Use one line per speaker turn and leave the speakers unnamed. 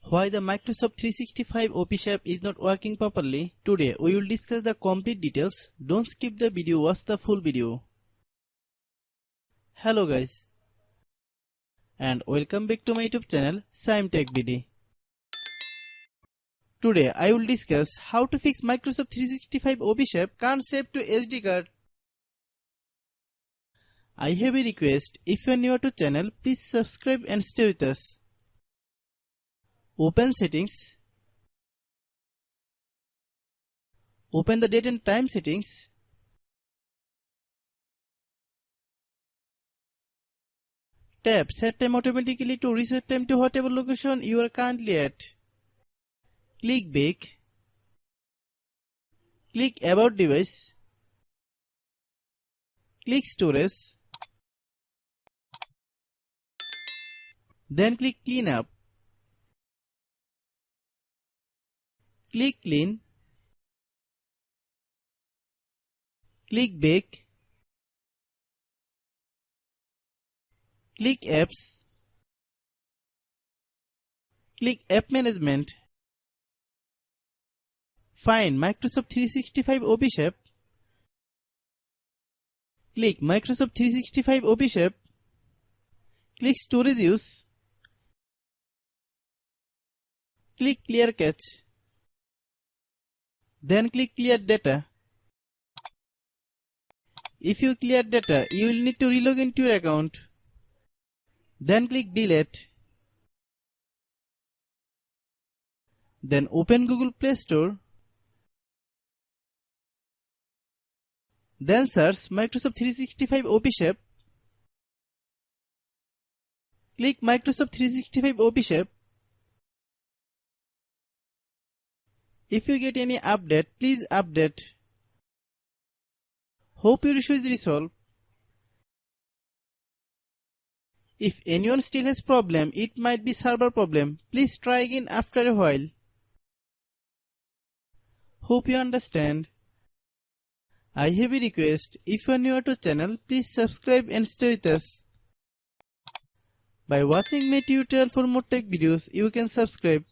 Why the Microsoft 365 OP is not working properly? Today we will discuss the complete details. Don't skip the video, watch the full video. Hello guys, and welcome back to my YouTube channel Shaem Tech BD. Today I will discuss how to fix Microsoft 365 OP can't save to SD card. I have a request. If you are new to channel, please subscribe and stay with us. Open settings. Open the date and time settings. Tap set time automatically to reset time to whatever location you are currently at. Click back. Click about device. Click storage. Then click clean up. Click clean. Click back. Click apps. Click app management. Find Microsoft 365 OP. Click Microsoft 365 OP. Click storage use. Click clear cache. Then click clear data. If you clear data, you will need to relog into your account. Then click delete. Then open Google Play Store. Then search Microsoft 365 OP. Click Microsoft 365 OP. If you get any update, please update. Hope your issue is resolved. If anyone still has problem, it might be server problem. Please try again after a while. Hope you understand. I have a request. If you are new to channel, please subscribe and stay with us. By watching my tutorial for more tech videos, you can subscribe.